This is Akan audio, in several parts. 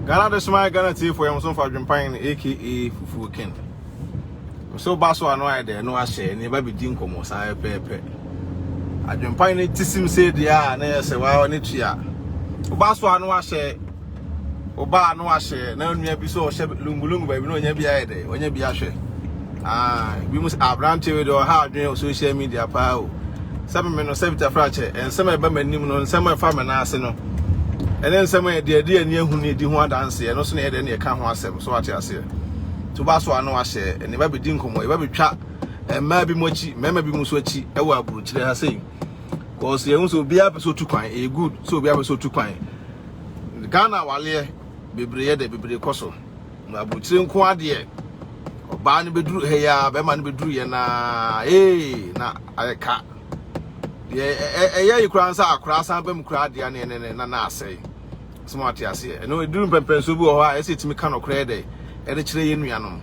Ghana the smile Ghana TV for some for Adwenepahen aka Fufu Ken. So baso ano ay de no ahye ne ba bi din komo san pepe. Adwenepahen tisim say dia na yese wa ne tua. Baso ano ahye oba ano ahye na nua bi so ohye lungulungu ba bi no onya bi aye de onya bi ahye. Bi mus abrante we do ha adwen social media pa o. Sabe me no sebita frache ensem e ba manim no ensem e fa me na ase no. And then some de ani ehu ne di ho adanse no so na de ne ka ho asem so ate ase to ba so ano ahye ne ba be di nkomo e ba be twa emma bi mochi mema bi muso achi e wa aburu kire ha sei cause ye hu so bia be so tu kwan e good so bia be so tu kwan Ghana wale bebreye de bebreye koso na aburu kire nko ade oba ne beduru he ya be ma ne beduru ye na na ayeka ye kura nsa akura san bam kura ade ne na asei smart ase no eduru pempenso bi ho a ese timi ka no kura de e de kire ye nuanom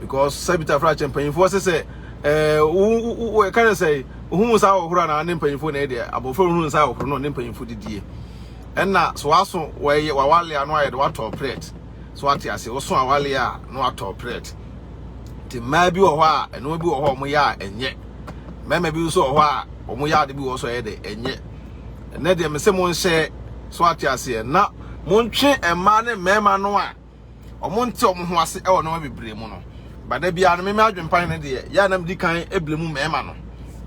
because sabita fra champanyfo se we can say hu sa ohura na ne mpanyfo na e de abofo hu nsa ohuro no ne mpanyfo didie enna so aso we wale ano aye de what operate so ate ase wo so awale a no what operate ti ma bi wo ho a eno bi wo ho mo ya enye mema bi so ho a omo ya de bi wo so ye de enye ne de me se mo nse so ate ase na mo ntwe ema ne mema no a omo nte omo ho ase e wo no bebre mu no bada bia no me Adwenepahen ne de ya na mdi kan eblemu mema no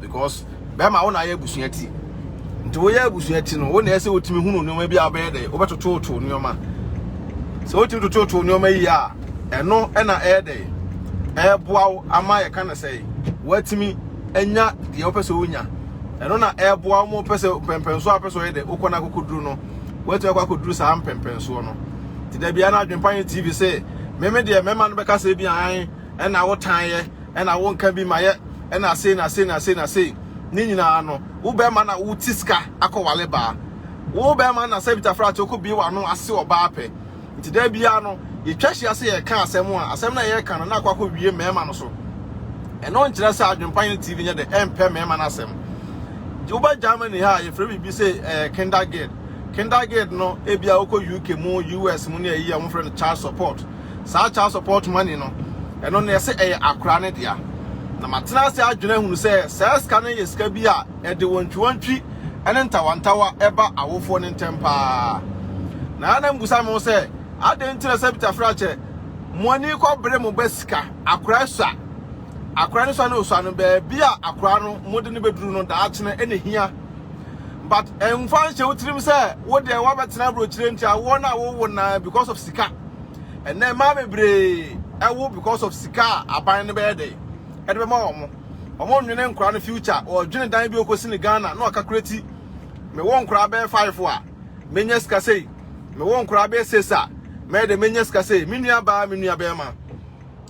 because mema wo na ya busuati nti wo ya busuati no wo na ese wotimi hunu no ma bia obeye de wo betototo nyoma so wotimi tototo nyoma yi a eno na e de e boawo ama ye kana sei watimi enya de opese wonya eno na e boawo mo pese pempenso apeso ye de ukona kokoduru no watu kwa koduru sa pempenso no ti da bia na Adwenepahen TV say meme de mema no beka say bia an ena wo tan ye ena wo nka bi maye ena say ni nyina no wo be ma na wo tiska akowale ba wo be ma na sabita fra to ko bi wa no ase oba ape nti da bia no ye twahye ase ye ka asem a asem na ye ka no na akwa ko wie mema no so eno nkira sa Adwenepahen TV nya de empe mema na asem Juba Germany ha ye free bi say kindergarten no ebia oko UK mu US mu ne yi am friend child support sa child support money no eno na se akura ne dia na matena se adwene hunu se ska na ye ska bi a e de wontwi ene ntawantawa eba awofo ne ntempa na na mbusa mo se ade ntire se bita frache money ko bre mo besika akura sa akura ne so na oso anu be bia akura no mode ne beduru no da achene ene hia but enfan che wotrim say wo de wa betena bro chire ntia wo na wo na because of sika and then ma bebre ewo because of sika aban ne be dey e de ma omo nwene nkura no future o dwene dan bi okosi ne Ghana na okakureti me wo nkura be 5 a menya sika sei me wo nkura be 6 a me de menya sika sei menua ba ma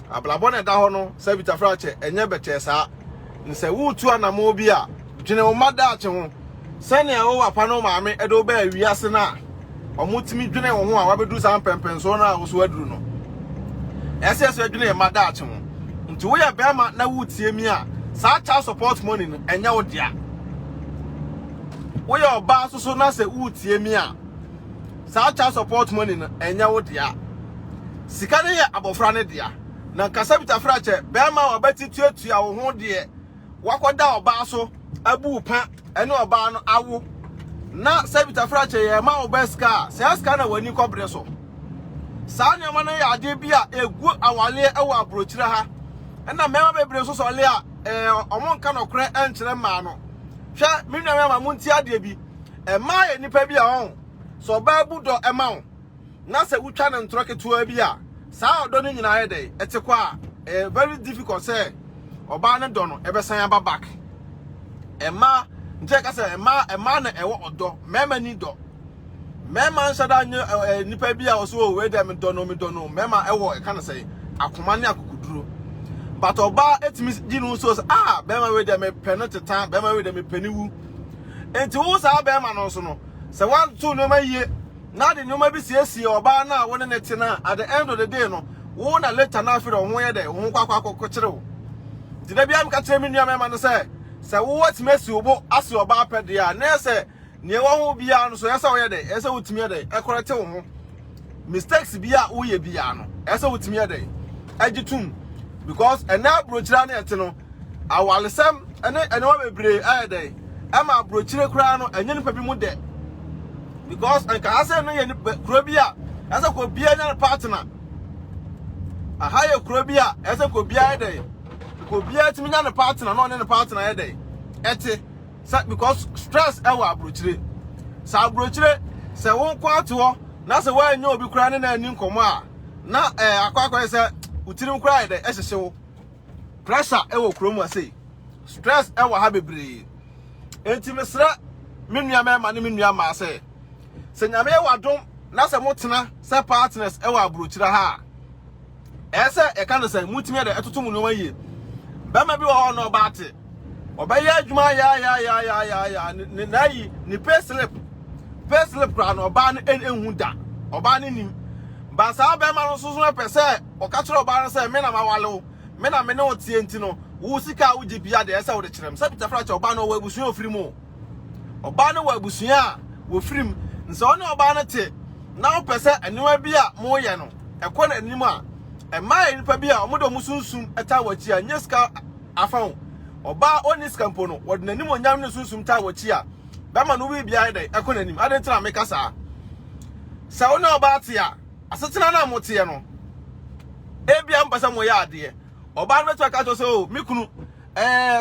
ablabo na da ho no sabita frache enye bete sa nse wutu anamo bi a dwene wo mada ache ho sane a wo apa no maame edo ba wiase na omutimi dwene wo ho a wabedu san pempenso na wo so aduru no ss adwene e mada ache ho nti wo ya bema na wutie mi a sa child support money no enya wo dia wo ya oba so na se wutie mi a sa child support money no enya wo dia sika ne ya abofra ne dia na kasabita frache bema wa beti tuatua wo ho de wakoda oba so abu pa ene oba no awo na sabita frache ye ma obeska seaska na wani kobre so sa nyama na ya ade bia egu awale ewo abrochire ha na mema bebre so so le a omonka no kore enkyere ma no hwe menwa ma munti ade bi ma ye nipa bi a ho so ba budo ema ho na se wutwa ne ntroke to bi a sa odo ni nyina ye dey etekwa very difficult say oba ne do no ebesan aba back ema nje ka say ema na ewo odo mema ni do mema nsada nipa bi a oso we dem do no mema ewo e kana say akoma ne akukuduro but oba etimi ginu so bema we dem penalty time bema we dem peniwu enti wo sa bema no so no se wan tu no maye na de nyoma bi siesie oba na wona nete na at the end of the day no wo na later na afiro ho ye de ho kwakwa kire wo ti da bia am ka kire mi nua mema no se wo watimesi obo ase oba apede a na se ne wo ho bia no so yesa wo ye de yesa wotimi ye de ekorete wo ho mistakes bi a wo ye bia no ese wotimi ade agitum because ena brochira na ete no awalesem ene wa bebre ade ama brochire kura no enye nipa bi mu de because enka ase no ye kura bi a ese ko bia nya partner aha ye kura bi a ese ko bia ade ko bia timi nya partner no ne partner ade ete because stress e wa brochire sa brochire se won kwa to na se wa nya obi kura ne na ani nkomo a na akwa se utirim kura ade ehye wo pressure e wo kuro mu ase stress e wa ha bebre enti mesra menua mema ne menua ma se nyame e wadom na se motena se partners e wa abrochira ha ese e kan se mutimi de etoto mu no waye ba ma bi wo no ba ate obaya adwuma ya ni nayi ni pay slip kra no ba ne enhu da oba ne nim ba sa ba ma no soso e pese o ka kire oba no se me na ma wale me na me ne otie enti no wo sika wo gibia de ese wo de kirem se Peter Fracha oba no wo abusun ofiri mu oba no wo abusun a wo firim nse one oba no te na wo pese eniwa bi a mo ye no ekọ na anim a e mai nipa bi a omodo musunsum eta wachi a nyeska afan oba oni skampo no wo de nanim onyam ne sunsum ta wachi a ba ma no wi bia de ekọ na anim ade ntra me kasa sa one oba te a asetena na mo te no ebia mpasa mo ya ade oba no to ka to so mikunu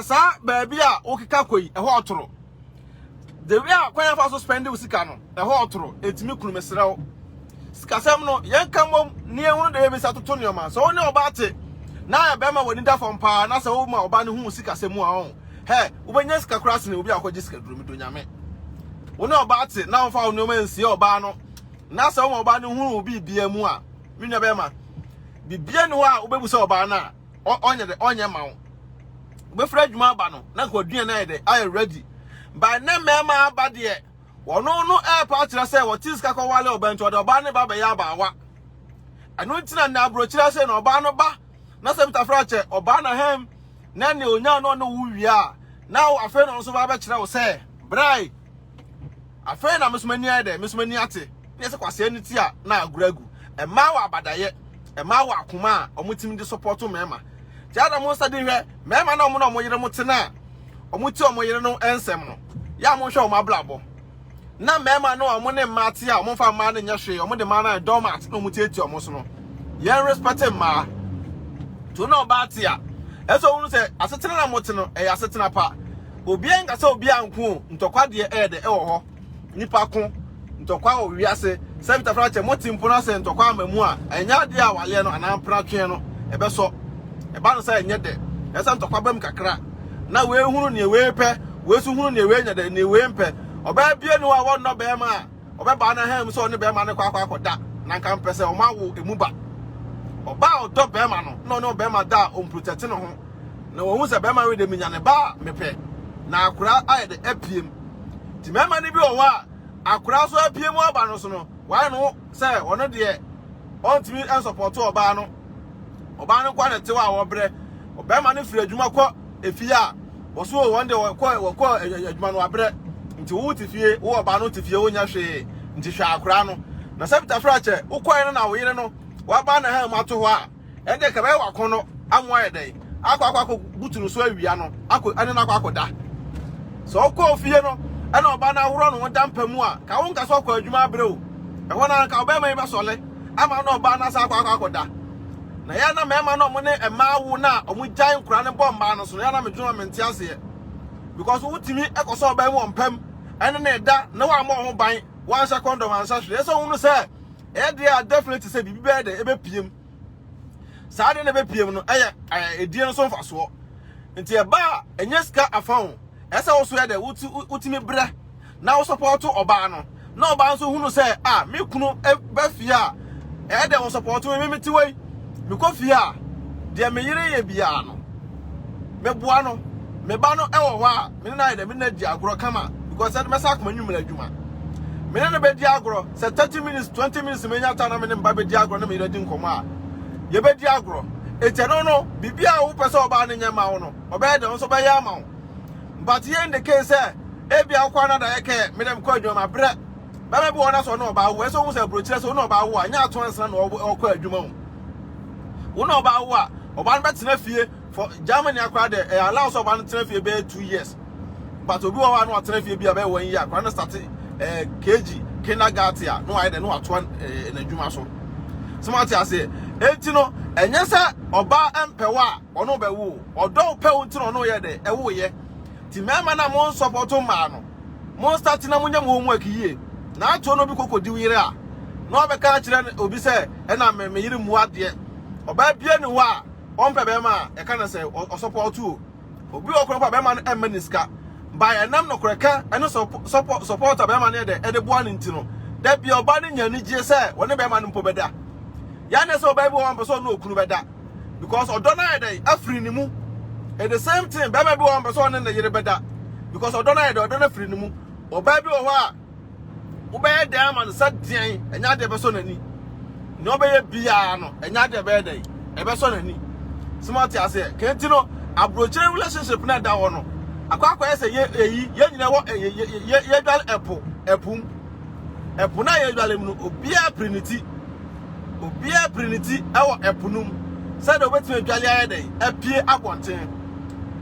sa ba bia okika koi e ho otoro the way akwan fa so spend usika no e ho otoro etimi kunu mesrew sikasem no yen kamom ne ehunu de be satoto nioma so one oba ate na ya be ma woni da fom pa na se wo ma oba ne hu sikasem a ho he wo benya sika krase ne obi akwaje sika duro mi do nyame one oba ate na wo fa wo nioma nsie oba no na se wo ma oba ne hu obi bia mu a minua be ma bibia ne ho a wo bebu se oba na onye ma wo be fra adwuma ba no na ko dua na ide I ready by na mema ba de wono no airport ra say what is ka ko wale obanto de oba ne ba be ya ba wa anu ntina na abrochira say na oba no ba na se Peter Fracha oba na hem na ne onya no wuwia na afa no so ba be kire wo say brai afa na mesumani ide mesumani ate ne se kwase ni ti a na aguragu e ma wa abadaye e ma wa akoma a omutim de support mema ti adam mo sadi hwe mema na omo na omo yire mo tena omuti omo yire no ensem no ya mo hwe omo ablabo na mema no omo ne mate a omo fa ma na nya hwe omo de ma na domat no muti eti omo so no ye respect ma to no bate a eso wonu se asetena na mo te no e asetena pa obi enga se obi anku ntokwa de e de e wo ho nipa ko ntokwa o wiase se Peter Fracha mo timpo na se ntokwa amamu a enya de a wale no anampra twen no ebe so eba no say enye de esa ntokwa bam kakra na we hunu ne we pe we su hunu ne we nya de ne we mpe oba bie no a won no be ma oba ba na ham so ne be ma ne kwa da na nka mpe se o ma wo emu ba oba o do be ma no no be ma da o protect no ho na wo hu se be ma we de minya ne ba mepe na akura aye de apiem ti me ma ne bi o wa akura so apiem aba no so no why no say ono de on timi en support oba no kwa na tewa wo bre oba ma ne firi adwuma kọ efie a wo so won de wo kọ adwuma no abre nti wo ti fie wo oba no ti fie wo nya hwe nti hwe akura no na se Peter Fracha wo kọ no na wo yire no wa ba na ha mato ho a en de ka ba wa kọ no amwa ye dai akwa buturu so awia no ane na akwa da so kọ fie no ana oba na ahoro no dampamu a ka wo nka so kọ adwuma abre o e wona ka oba ma ba sole ama na oba na sa akwa da na ya na mema no mo ne emawu na omu jan kura ne bomba no so ya na medwuma mente ase because wutimi ekoso oba mu ompam ene na da na wa mo ho ban one second of answer so wonu say e dey definitely say bibi be dey ebe piem sa de na be piem no edie no so mfa so nti e ba enye ska afan ese wo so ya dey wutimi bra na wo support oba no na oba nso hunu say me kunu ba fia e dey wo support me metiwei Miko fia de me yire ye bia no me boa no me ba no e wo ho a me na de me na di agoro kama because said me sak manyu mra adwuma me na be di agoro say 30 minutes 20 minutes me nya ta na me ne ba be di agoro na me ready nkomo a ye be di agoro ete no bibia wo pese oba ne nya ma wo no oba de nso ba ya ma wo but ye in the case e bia kwa na da ye ke me dem ko adwuma bre Baba bi wona so no ba wo so wo se brochire so no ba wo anya to ansa no okọ adwuma wo no ba wo a oba no betena fie for Germany akwa de allow so oba no tena fie be 2 years but obi wo no atena fie bi a be 1 year akwa no start KG kindergarten a no aye de no ato na adwuma so smart ase enti no enye se oba empewa ono be wo odo pe wo ntino no ye de wo ye ti mema na mo support ma no mo start na mo nya mo mu akiye na ato no bi kokodi wire a no be ka kire obi se e na me yiri mu ade oba bie ni wo a on pe be ma e ka na se o support o obi okoro pa be ma no emaniska ba enam no koreka eno support be ma no de boa ni ntino da bi oba ni nya ni je se woni be ma no mpo beda ya na so Bible one person no okunu beda because odona dey afri ni mu at the same thing Bible one person no yire beda because odona dey odona afri ni mu oba bi wo a wo be dey man sadian enya de be so nani no be ye bia no enya de be dey e be so nani smart ase kenti no abrochire relationship na da wo no akwa ese ye nyina wo ye dwal epu na ye dwal mu no obia prinity ewo epunum said obetime adwale aye dey apie akonten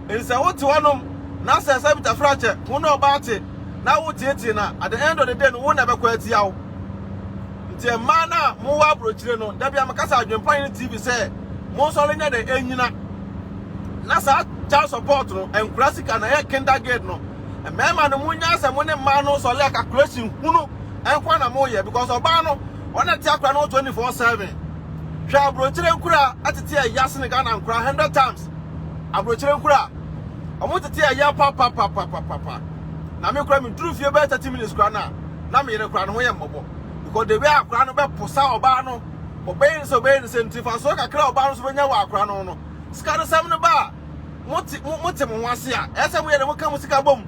ense wote wonom na se bita frache wo no ba ate na wo tieti na at the end of the day no wo na be kwati yawo nti ma na mo wa brochire no da bia makasa AdwenepaheneTv say mo so le nya de enyina na sa child support no enkurasika na ye kindergarten no emema no munya se mo ne ma no so le calculation hunu enkwa na mo ye because oba no ona ti akra no 24/7 hwa abrochire nkura atete ayase ne Ghana nkura 100 times abrochire nkura omo tete aya papa na me kura me duru fie be 30 minutes kura na me yere kura no ye mbobo because the way akra no be posa oba no obey so ntifa so kakra oba no so benya wa akra no sika no sam no ba moti mo wase a ese mo yere mo ka mo sika bom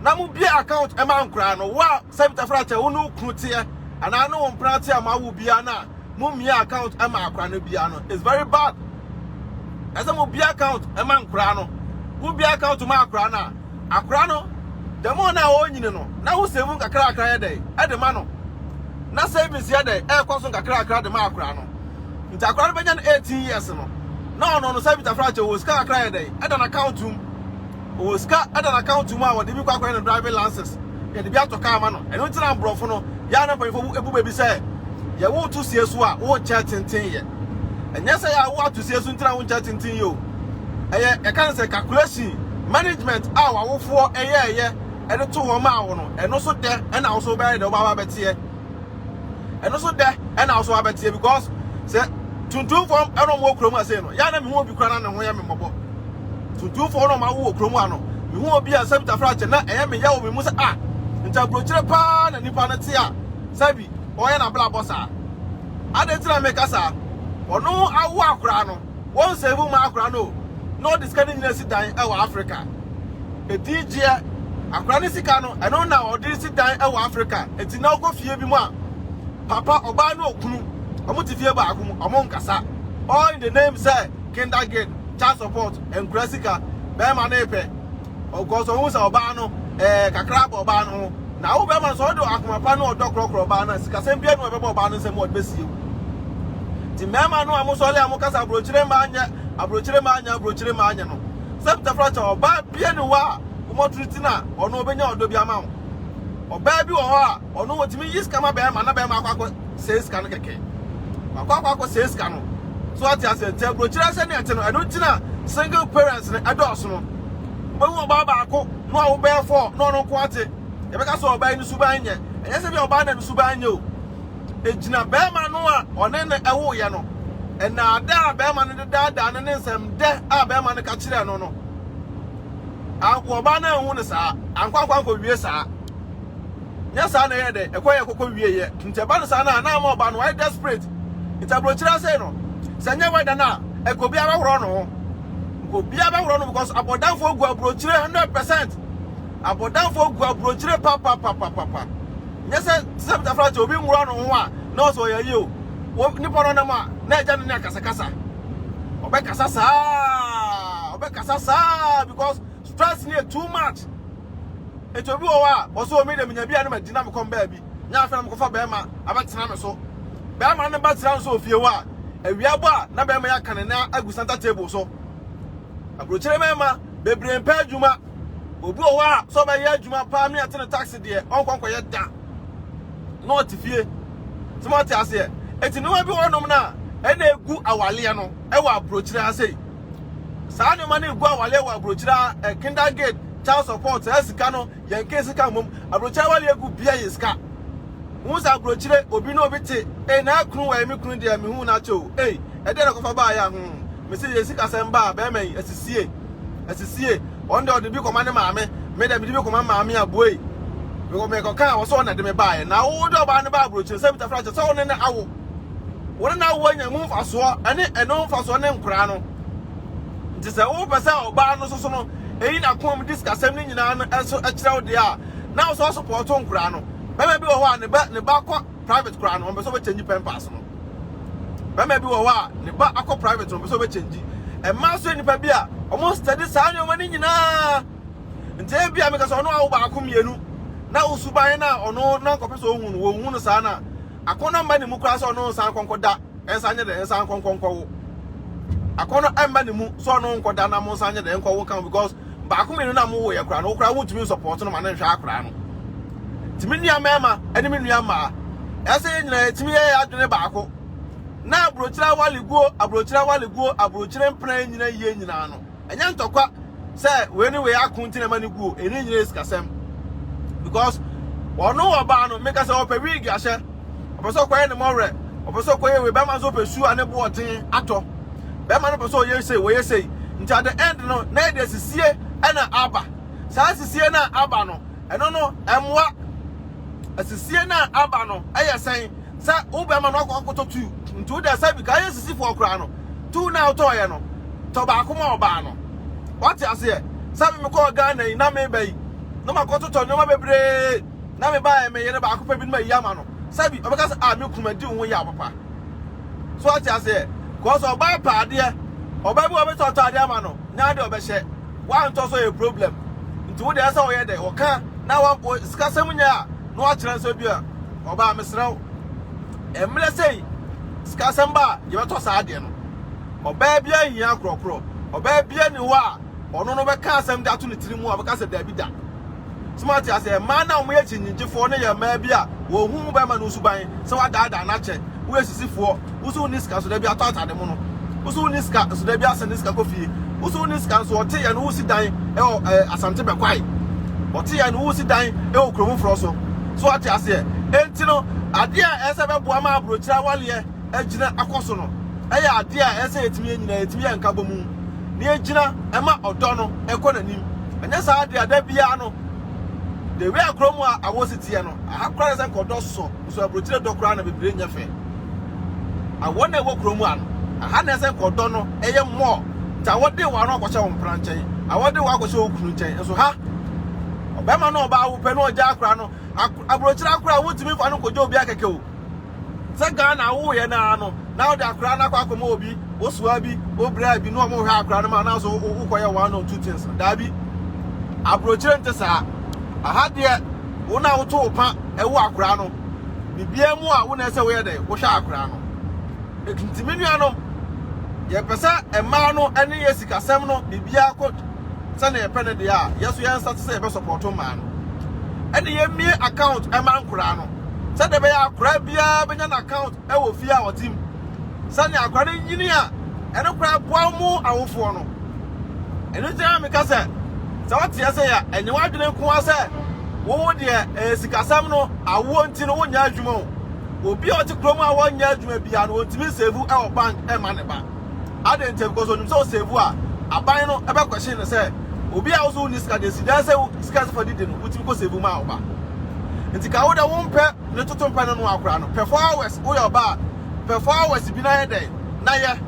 na mo bia account e ma nkura no wa sabita fracha wo no krutie ana no mprati amawu bia na mumie account ama akra no bia no it's very bad asa mo bia account ama nkra no wo bia account ma akra no demo na o nyine no na wo save kakra akra ye dey e de ma no na savings ye dey e kwaso kakra akra de ma akra no nti akra no benya 18 years no sabita fracha wo ska akra ye dey e da na account wo ska e da na account ma wo de bi kwa no driving license ye de bi atoka ma no eno tina brofo no ya na panyfo ebu bebi say ye wo to sie so a wo cha tenten ye enya say ya wo to sie so ntina wo cha tenten yo eye e kan say calculation management a wo fo eye e de to ho ma wo no eno so de e na wo so be de ba betie eno so de e na wo so betie because say tuntum form eno mo kromu ase no ya na me ho obi kra na ne ho ya me mobo tuntum form no ma wo kromu ano me ho obi a sabita frache na eye me ya wo me mu say nta brochire pa na nipa na tia sabi oya na bla bossa adetina meka sa ono awu akura no won save ma akura no discarding na sidan e wa Africa e DJ akura ni sika no eno na odi sidan e wa Africa enti na go fie bi mu a papa oba no okunu omo ti fie ba akunu omo nkasa all in the name say kindergarten child support and grasika be ma na epe ogoso hu sa oba no kakra ba oba no na wo be man so do akomapa no odokrokro oba na sika sem bia no be oba no sem odbesie ti mema no amosole amokasa abrochire ma anya no septa fracha oba bia ni wa umotruti na ono obenya odo bia ma oba bi wo ho a ono wotimi yiska ma be ma na be ma akwa seska no keke akwa seska no so ati ase te abrochire se ne ate no eno tina single parents ne adoso no bo wo ba akọ no a wo be for no ko ate e be ka so oba ni suban nye enye se bi oba na ni suban nye o ejina be ma no a one ne ewo ye no na ada be ma ne da ne nsem de a be ma ne ka kire no akwa oba na hu ne sa ankwa wie sa nya sa na ye de ekoye kokko wie ye nteba no sa na ma oba no why desperate itabrochira say no sanya weda na ekobi abahoro no obi abahoro no because abodanfo gu abrochire 100%. Abodanfo gu abrochire papa nya say sabita fracha obi nwuro no ho a na so ye yi o nipa no na ma na eja ne akasakasa obekasa sa because stress near too much eto bi wo wa wo so me dem nya bia na ma dina me kom ba bi nya afa na me kofa be ma abatena me so be ma ne batena so ofie wa awia bo a na be ma ya kan na agu center table so abrochire me ma bebre mpa adwuma obi wo wa so ba ya adwuma pa me atene taxi de onkwankwa ye da no tifie smart ase eti no bi wonom na e na egu awale no e wa abrochire ase saa ne ma na egu awale wa abrochire kindergarten child support esika no yenke sika mom abrochire wale egu bia yesika musa abrochire obi no obi te na kunu wa emi kunu de me hu na cho e de na kofa ba ya me se yesika semba ba me asisie on de bi koma ne maame me de bi koma maame aboe me ko kan wo so na de me ba na wo do ba ne ba abrochire se bita fracha so ne awo wona na wo nya mu faso ane eno faso ne nkura no nti se wo pesa oba no so no eyi na kom discussem ni nyina no eso akirawo de a na wo so support nkura no bema bi wo ho a ne ba kwa private kura no so be change pempas no bema bi wo ho a ne ba akọ private no so be change e ma so nipa bi a almost study sa anyo ni nyina nti bi a me ka so no a wo ba akomienu na usuban na ono na nkopese ohunu wo hunu sa na akona mba ne mu kura so no san konkoda ensa anye de ensa konkonko akona amba ne mu so no nkoda na mo san anye de enko kan because ba akomienu na mo wo ye kura no kura wo tumi support no ma na hwa akura no timi nua mema ene me nua ma ese nyina timi ye adwene baako na abrochira abrochire mpran nyina ye nyina no enya ntokwa se we ni we akunti na mani guo ene nyina esikasem because ono oba no make us opa wig ahye oboso kwaye ne more oboso kwaye we be ma so pesu ane bo oten ato be ma no oboso ye sei we ye sei nti at the end no na de sisie na aba sa sisie na aba no eno no emwa asisie na aba no ayesen sa ube ma no akoto tu ntu da sa bi ka yesisi fo okra no tu na auto ye no to ba akoma oba no what ase sa me ko Ghana na me bai no makoto to no ma bebre na me ba me ye ba akopa bi no yi ama no sa bi obeka sa me kuma di wo ya papa so what ase ko so ba pa de oba bi obeto to ade ama no na de obehye wa nto so ye problem ntu de asa wo ye de wo ka na wa sika semunya no atran so bia oba mesrew emle sei sika samba ye beto sa ade no oba bia hia krokro oba bia ni wa ono no be ka asem de ato ne tirimu abeka se da bi da smart ase ma na mo ye chinyigifo ne ye ma bia wo hu be ma no suban se wa da na che wo esisifo usu ni sika so da bia to atade mo no usu ni sika so da bia ase ni sika kofie usu ni sika so ote ye no usi dan asante be kwai ote ye no usi dan okromu fro so ate ase enti no ade a ese be boa ma abrochira wale agina akoso no eye ade a ese etimi enyina etimi yanka bomu ni agina ema odo no ekonanim enya sa ade ada bia no de we akromu a awositie no akora se nkodo so abrochira dokora na bebre nya fe awona ewo kromu ano aha na se nkodo no eye mo ta wode wa no akwache wo mpranchen awode wa akwache wo kunu nchen so ha obema no ba wo pe no oja akora no abrochira akora wotimi fa no kojo obi akeke o se Ghana wo ye na no na wo de akora na kwa koma obi osuwa bi obra bi no mo hwa akora no ma na so ukoye one or two things da bi abrochira ntesa aha de wona wo to pa ewo akora no bibia mu a wona se wo ye de wo hwa akora no ekintimi nuanom ye pesa ema no ene yesikasem no bibia ko se na ye pene de a yeso ye nsa se be support man ene ye mie account ema nkora no se de be ya akora bia benya na account e wo fie a wotim se ne akora nyini a ene kora boa mu awofo no ene tira me ka se what ya say ya enye wadwene nko ase wo de sikasam no awo nti no wonya adwuma obi a oti kromu a wonya adwuma bia no ontimi save e bank e ma ne ba ade ntem because onim so save a aban no e be question ne say obi a wo ni sika de sida say sika for dide no otimi ko save ma oba nti ka wo da wo mpe ne toto mpe no akora no per 4 hours wo ya ba per 4 hours bi na ye den na ye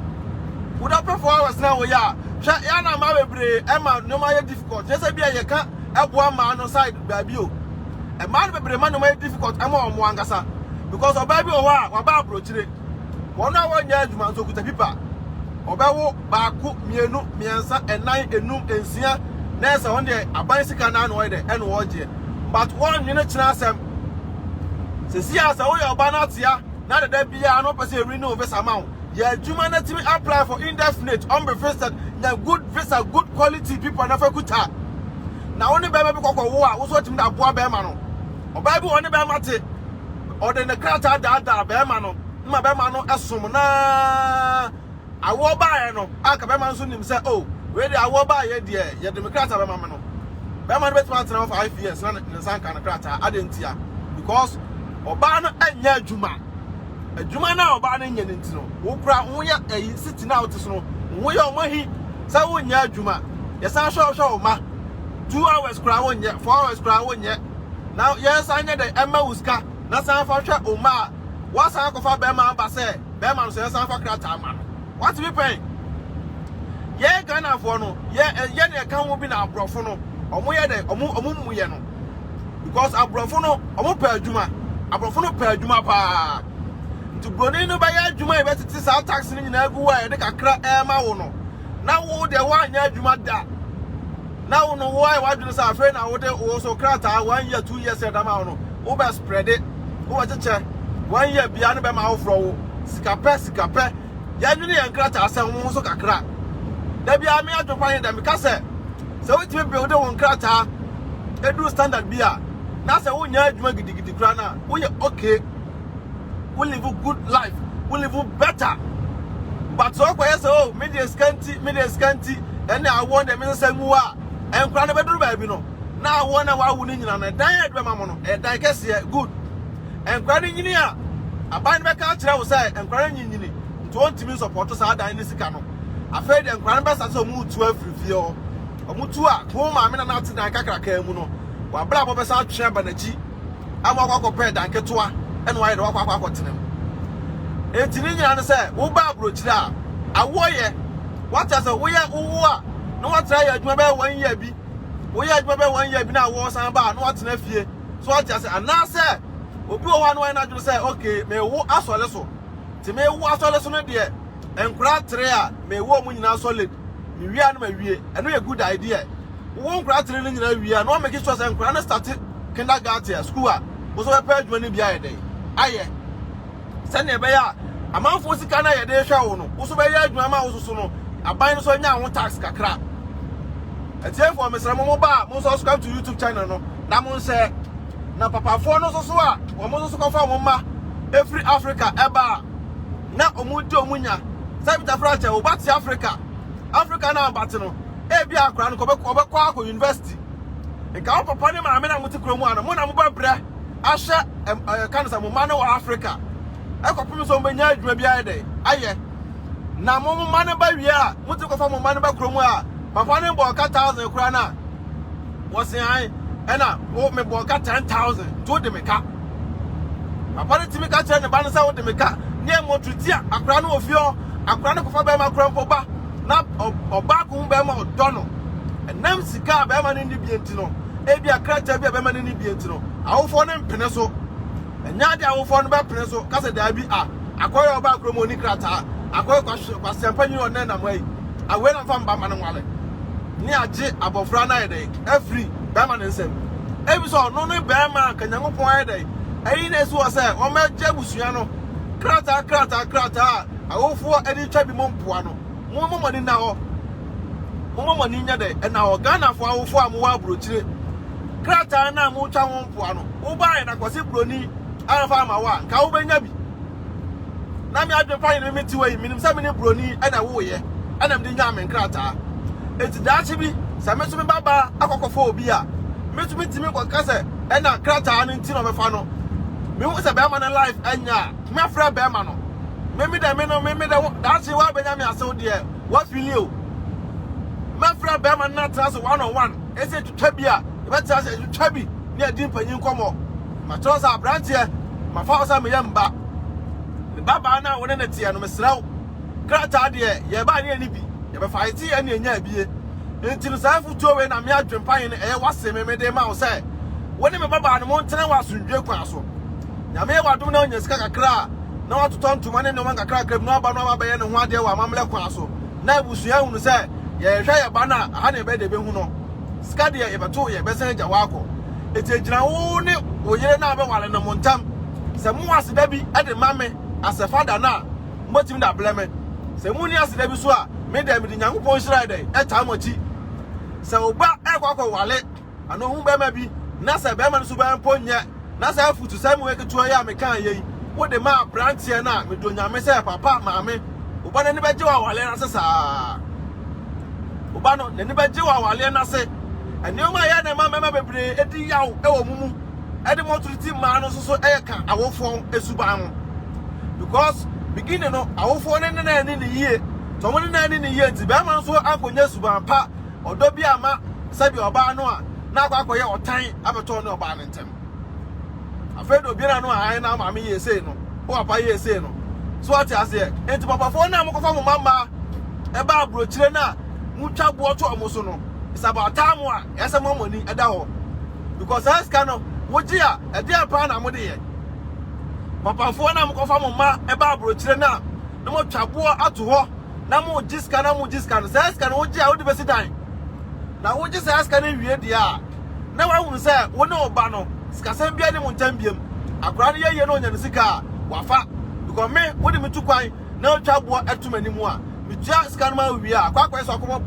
wo da per 4 hours na wo ya ya na ma bebre e ma no ma ye difficult je say bia ye ka eboa ma no side baabi o e ma bebre ma no ma ye difficult e ma omo angasa because obabi o wa ba abrochire wona wa nya adwuma nso kuta pipa obawo baako mienu miensa enan enum ensia na say one day aban sika na no dey and wo je but one you china asem se si asa wo your banatia na de bia no person renew visa ma ya adwuma na timi apply for indefinite unbefisted na good visa good quality people na fakuta na woni be be kokko wo a wo so timi da boa be ma no oba bi woni be mate o de ne krata da be ma no ma be ma no esom na awo ba ye no aka be ma nso nim se oh we de awo ba ye de ye de me krata be ma no be ma no be tuma tena 5 years na sanka na krata adentia because oba no anya adwuma na oba no nya ntino wo kura wo ya city na out so no wo ya omahi sa wo nya adwuma ye san show ma 2 hours kura wo nya 4 hours kura wo nya now yes anya de emma uska na san fa hwe oma wa san kofa be ma ba se be ma no so san fa krata ma no what be pay ye Ghana for no ye ne kan wo bi na abrofo no omo ye de omo mu ye no because abrofo no omo pa adwuma abrofo no pa adwuma pa to broni no ba ya adwuma e betiti sa tax ni nyina gu wa e de kakra e ma wo no na wo de wa anya adwuma da na wo no wo ai wa dwene sa afa na wo de wo so krata 1 year 2 years e da ma wo no wo ba spread it wo cheche 1 year bia no be ma wo fro wo sikape ya dwene yan krata asem wo so kakra da bia me adwopa yin da me ka se we ti be wo de won krata edu standard bia na se wo nya adwuma gidigidi kra na wo ye okay we live a good life we live better but so kwa yes oh media scanty and I want them say nwa en kra na beduru ba bi no na wo na wa wu ni nyina na dan adwa ma mo no e dan kese good en kra ni nyini a aban be ka kire wo say en kra ni nyini nto ontimi support sa dan ni sika no afei de en kra na be sa so mu tu afrifie o mu tu a ko ma me na ate dan kakra ka mu no wa bra bo be sa twe ba na chi ama kwa pe dan ketoa eno wa ye wa kwa tenem etini nyina ne say wo ba abrochire a awoye what as a wo ya wo a no what try adwuma be 1 year bi wo ya adwuma be 1 year bi na wo san ba no what na fie so what as ana say obi wo wa no na adwuma say okay me wo asole so ti me wo asole so no de enkura tre a me wo mu nyina solid me wi anu ma wie eno ye good idea wo enkura tre no nyina wi a no make sure say enkura na start kindergarten school a wo so be adwuma ni bia ye dey aye sane be ya amanfo sika na ye dey hwa wo no wo so be ya adwuma ma wo so no aban no so nya wo tax kakra etie for me sramo mo ba mo subscribe to YouTube channel no na mo nse na papa fo no so a wo mo so kofa mo ma every Africa eba na omudi omunya sabita fracha wo bat Africa na bat no e bia akra no ko be kwa university e ka papa ni ma me na muti kromu ana mo na mo ba bra ahye kanisa mo ma na wa Africa e ko pimi so mbenya adwuma bia de aye na mo ma na ba wi a muti ko fa mo ma na ba kromu a papa ni bo ka 1000 kura na wo se ai e na wo me bo ka 10000 to de me ka papa ni timi ka chere ne ba no sa wo de me ka ni e mo tutia akra na ofio akra na ko fa ba ma kura mpo ba na oba ko ba ma odono enam sika ba ma ni bienti no e bia krata bia ba ma ni bienti no awofo ne mpene so enya de awofo no ba pene so kase da bi a akoyo oba kromo ni krata akoyo kwa sempanyi on na mai awe na fa mba ma no wale ni age abofra na yede every ba ma nsem e bi so no no ba ma kanyankopon yede ayi na so say o ma je busua no krata awofo edi twa bi mo mpoa no mo mani na ho mo mani nya de na ho Ghana fo awofo a mo wa abrochire krata na mo twa ho mpoa no wo ba na kwase broni anfa ma wa ka wo benya bi na mi adwe fa ni meti we minim sa me ne broni na wo ye ana me nya me krata eti da chi bi sa me so me baba akokofo obi a me so metimi kwa kase na krata no nti no me fa no me wo se be ma na life anya me afra be ma no me da da chi wa benya me aso de wa filio me afra be ma na tra so 1-on-1 ese tutwa bi a e be tra se tutwa bi ni adi mpanyin komo ma tro sa branche ma fa osa me yamba me baba na wona na tie no me sraw krata de ye ba ne ani bi ye be fa iti ani anya bie enti no sa futuo we na me adwempan e wase me de ma wo se woni me baba no mo ntene wa sundwe kwa so nyame wa dum na onya sika kakra na watoto ntuma ne no man kakra kakra no aba no aba ye ne ho ade wa mamle kwa so na ebusua hunu se ye hwe ye ba na aha na be de be hu no skade ye beto ye besen gya wako eti gyina wo ne oyere na be wale no montam se mu aseda bi e de mame asefada na motim da bleme se mu ni aseda bi so a me da me nyankopon hira dey e ta mochi se oba e kwakọ wale ano hu be ma bi na se be ma no so ba mponye na se afutu se mu eketu ya me kan ye wo de ma branch ye na me do nyame se papa maame oba na ne be gye wa wale na se sa oba no ne be gye wa wale na se ene o ma ya na ma mema bebre edi yawo e wo mumu e de motority ma no so e ka awofo esuban ho because beginning no awofo ne ne yie to mo ne ne yie ti be ma so akonya suban pa odo bi ama sabi oba no a na akwakoye otan abeto ne oba ne ntem afedo bi na no a na ma me ye sei no o papa ye sei no so ati ase enti papa fo na mokofa mo mama e ba abrochire na mutwa bo to omoso no it's about time wa ese mo money eda ho because as kano wojia e dia pa na mo de ye papa fo na mokofa mo ma e ba abrochire na mo twa bo ato ho na mo jiska na mo jiska no sai ska no wojia wo de besidan na woji sai ska na wie dia na wa hunu sai wo na oba no ska san bia de mo ntambiem akora ne ye no onya ne sika wafa because me wo de metu kwan na twa bo atumani mu a metua ska no ma wie a kwakwa so akomo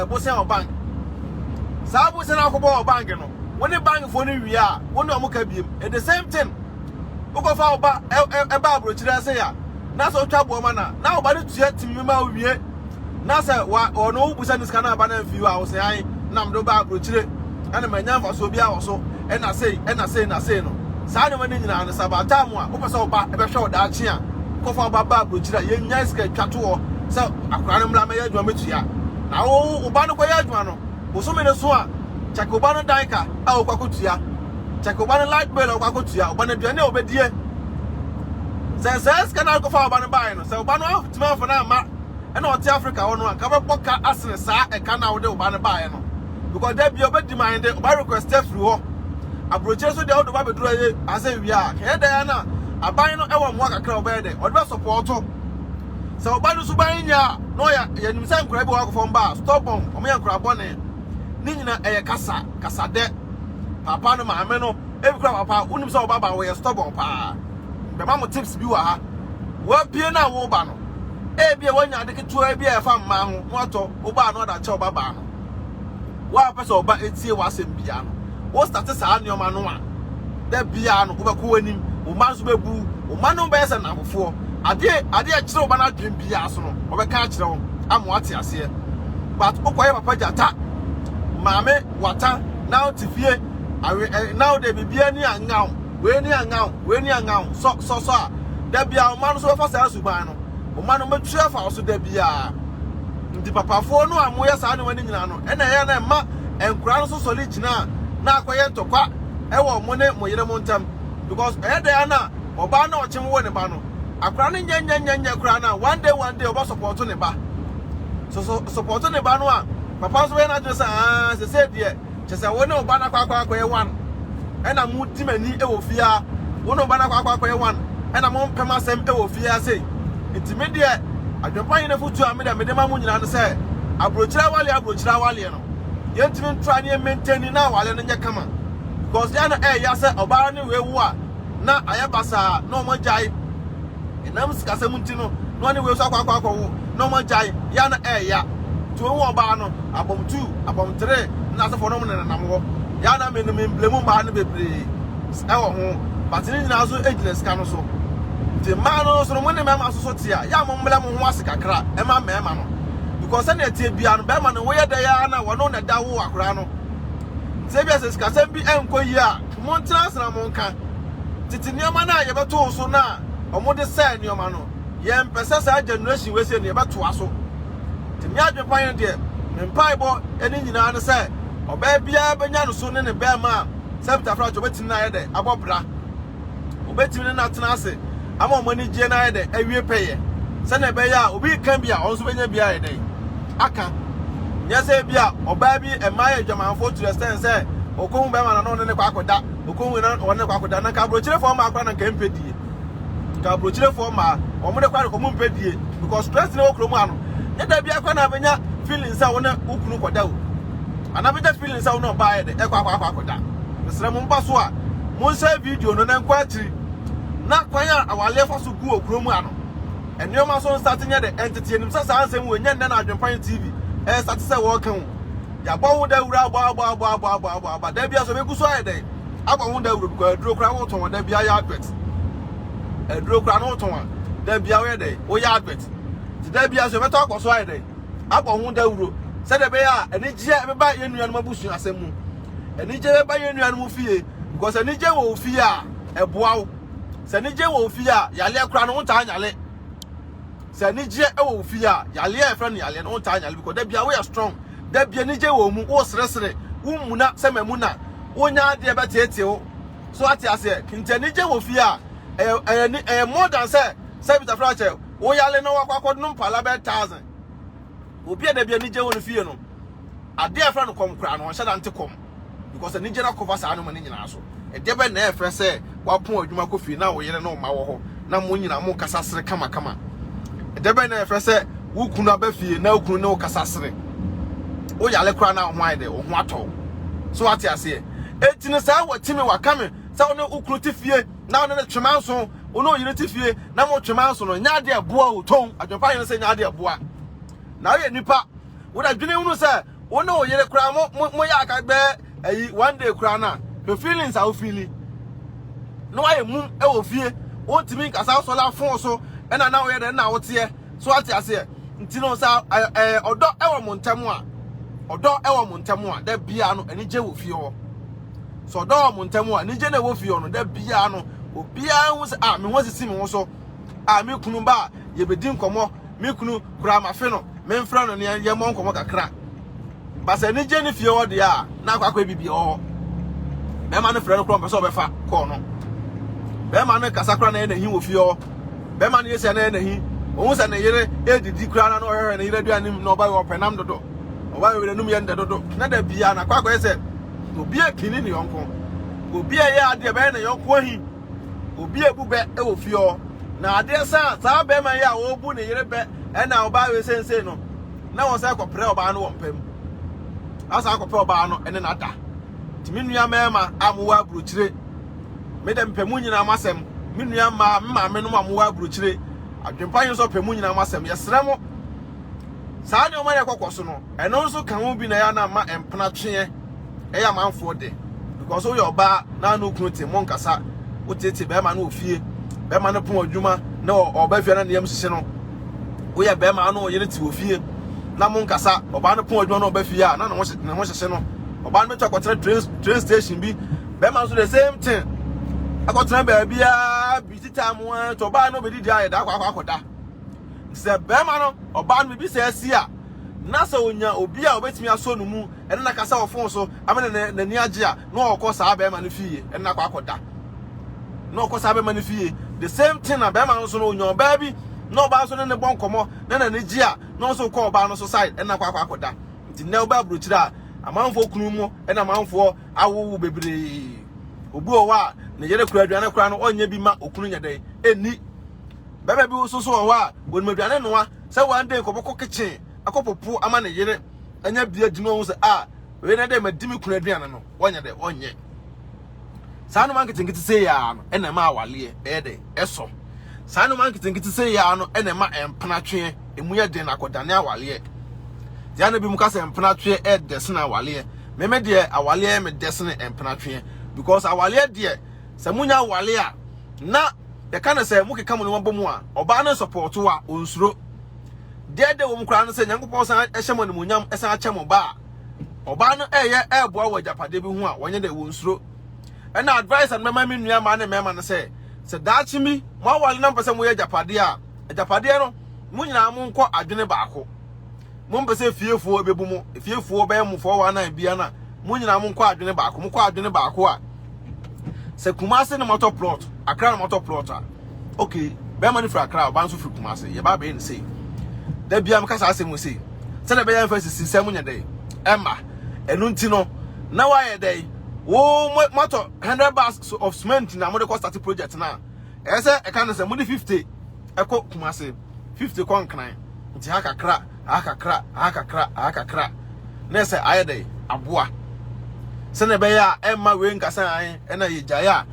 bosen o bank sa bosen akobo o bank no wo ne bank fo ne wie a wo ne omuka biem at the same time wo go fa oba e ba abrochira se ya na so twa bo ma na oba ne tua timi ma wie na se wa ono busa ni ska na aba na mfiu a wo se ai na mdo ba abrochire ana manya fa so bia wo so e na sei no sa ne mani nyina ne sabata mu a wo pese oba e be hwe oda achi a ko fa oba ba abrochira ye nya ska twato ho se akora ne mla ma ye adwuma metua na wo oba no ko ye adwuma no wo so me ne so a chake oba no danka a wo kwakotua chake oba no light bill o kwakotua oba no duane obedie se ska na ko fa oba no bae no se oba no tima fa na ma e na ote Africa wo no an ka be poka asene sa e ka na wo de oba no bae no because there be obedi mind oba request through ho abroche so de odo ba beduro ye ase wi a ke da na aban no e wo mo akakra oba de odo support se oba no so ban nya no ya nim se nkura bi wa ko fom ba stop on o me nkura bone ni nyina eye kasa de papa no maame no e bi kura papa unim se oba ba wo ye stop on pa be ma mo tips bi wa ha wo pie na wo ba no e bi e wonya de ketu e bi e fa mma ho mo to oba no da che oba ba no wa pese oba etie wa asem bia no wo start sa anyoma no a da bia no wo be ko anim wo man so bebu wo man no be se na afofo ade kire oba na dwen bia so no wo be ka kire wo amo ate ase but okoye papa jata maame wata now tifie now de bibia ni angaw we ni angaw so a da bia wo man so be fa sa suban no wo man no metua fa so da bia ndi papa fo no amoya sa ne wani nyina no ena ye na ma enkura no so soli gina na akoye ntokwa e wo mo ne mo yere mo ntam because e da na oba na ochim wo ne ba no akura ne nyanya kura na one day oba support ne ba so support ne ba no a papa so we na jo sa se de che wo ne oba na kwa ye one e na mu dimani e wo fia wo ne oba na kwa ye one e na mo pema sem e wo fia sei intimidate adwepa yene futu a me de ma mu nyina no se abrochira wale no yentimi ntra ne maintain na wale no nya kama because ya na ya se oba ne wewu a na ayabasa no mo jai enam sikase munti no no ne wewu so akwa wo no mo jai ya na ya to wo oba no abom 2 abom 3 na se fo no mo na nam ho ya na me no me blemu ma no bebre e wo ho batini nyina so ejile sika no so the man no so mo ne mema so tia ya mo mbele mo ho ase kakra e ma mema no because na tie bia no be ma no we da ya na wono na da wo akra no se bia se skasa bi enkoyi a mo ntra sna mo nka titi nioma na ye beto so na omo de say nioma no ye mpesa sa generation we se ne beto aso timi adwepan ye de me mpai bo eni nyina no say oba bia benya no so ne be ma septa fra jo betin na ye de abobra obetin na tena ase ama omani je na ye de awie peye se na be ya obi kan bia onso benya bia ye de aka nyase bia oba bi emaye dwamanfo to extend say okon be ma na no ne kwa akoda okon na one kwa akoda na ka brochire fo ma akwa na ka mpedie ka brochire fo ma omo de kwa ko mu mpedie because stress ne okro mu ano ne da bia kwa na benya feeling say wona ukunu koda o Anabija feeling say no buy the ekwa da. Mesre mo mba so a mo share video no na nkwa akiri. Na kwanya awale fa so gu okuro mu ano. Enyo so start nya the entity nim say say ansem we nya na AdwenepaheneTv. Start say wo kan. Ya bawo da wura ba da bia so be gu so aye dey. Abawo da wura because aduro kra wo ton da bia ya advert. Aduro kra no ton da bia we dey. O ya advert. Ti da bia so be talk so aye dey. Abawo da wura said the bear and it jet by you and Mabush Asemu. And it jet by you and Mufie because a Nije will fear a bow. Sanije will fear Yalia crown on Tanyale. Sanije will fear Yalia friend Yalian on Tanyale because they be aware strong. There be a Nije will move was wrestling. Muna, Sememuna, Una diabetes. So I say, Kintanije will fear a more than say, Sabita Fracture. O Yaleno Aquacodum Palabet 1,000. Obi a de nije won fie no ade afra no kom kra no hye da nte kom because the nije na cover sa no mani nyina so e de be na efre se wapon adwuma ko fie na wo yere no ma wo ho na mo nyina mo kasa sere kama e de be na efre se wo kunu aba fie na wo kunu ne wo kasa sere wo yale kra na ho aide wo ho ato so ate ase eti ne sa watime wakame sa wo ne ukunu ti fie na wo ne twemanso wo no yire ti fie na mo twemanso no nya de boa wo ton adwopa yene se nya de boa now ye nipa would have been unu say oh no ye kra mo ya ka be one day kra na the feelings are feeling no aye mum e wo fie o timi kasa so la fon so e na na wo ye de na wo tie so ate ase nti no sa odo e wo montam a da bia no eni je wo fie ho so odo wo montam a ni je na wo fie ho no da bia no obia hu se me ho sisi me ho so me kunu ba ye bedi nkomo me kunu kura ma fe no men fra no ne ye mo nkomo kakra ba se ni je ni fie ho de a na akwa bibi ho be ma ne fra no kro mpe so be fa ko no be ma ne kasakra na hi wo fie ho be ma ne yese na hi ohun se ne yere edidi kura na no hwe ne yere duanim no ba yo penam dodo oba we num ye ndodo na da bia na akwa yese obi akini ne yonko obi ye ade be na yonko hi obi ebube e wo fie ho na ade sa be ma ya wo bu ne yere be e na oba we sense no na won say kopre oba no wompam asa kopre oba no ene na da timi nua mema amuwa buruchire me dem pemu nyina masem me nua ma me no amuwa buruchire AdwenepaheneTv so pemu nyina masem yesre mo saa ne o ma ye kokoso no eno nso kan ho bi na ya na ma empena twe e ya manfo de because o yo ba na no kunti mo nkasa o tete be ma na ofie be ma no pon adwuma na oba fie na ne yam hye no wo ya be ma no yere ti ofie na mo nkasa oba no pon adwuma na oba fie a na ho hye no oba no metwa kwatere train station bi be ma so the same thing akotra ba bia bisita mo to oba no be didi aye da akwakoda se be ma no oba no bi se asia na se onya obi a obetimi aso no mu ene na kasa ofon so amene na ni age a no okosa be ma no fie ene na akwakoda no okosa be ma no fie the same thing na be ma no so no onya oba bi no ba so ne bon komo na ne gi a no so ko oba no so side ene na akwakoda nti ne oba bruchira amanfo kunu mu ene amanfo awowo bebre obu owa ne yere kura aduane kura no onye bi ma okunu nya dai eni bebe bi so so owa wonum aduane no wa se one day ko boko kitchen akopopo ama ne yere anya bia di no so we na dey madimi kunu aduane no wonya dai onye sanu man kitingiti se ya no ene ma awale de eso sanu man kitingiti se ya no ene ma empena twe emu ye den akodane awale dia na bi mu ka se empena twe desena awale meme de awale me desena empena twe because awale de se munya awale a na de kana se mu keka mu no mabomu a oba na support wa onsuro de wo mu kra no se nyankopon san ehye mo ne munyam esan ache mo ba oba no eye boa wa japade bi hu a wonye de wonsuro ena advice and mema nua ma ne mema no se daachi mi mo awale na mpese mo ye japade a japade no mu nyina mo nko adwene baako mo mpese fiefuo bebu mo fiefuo be mo 419 bia na mu nyina mo nko adwene baako mo ko adwene baako a se Kumase na motor plot Accra na motor plot a okay be ma ni fra Accra ba nso fri Kumase ye ba be ni sei da bia mka sa asem sei se na be ya mfa sisi mu nya dai emma enu nti no na wa ye dai wo motor 100 bags of cement na mo de ko start project na ese e kan se mo di 50 e ko Kumase 50 kon kan nti akakra na se aye dai aboa se na be ya emma we nkasa an na yegaya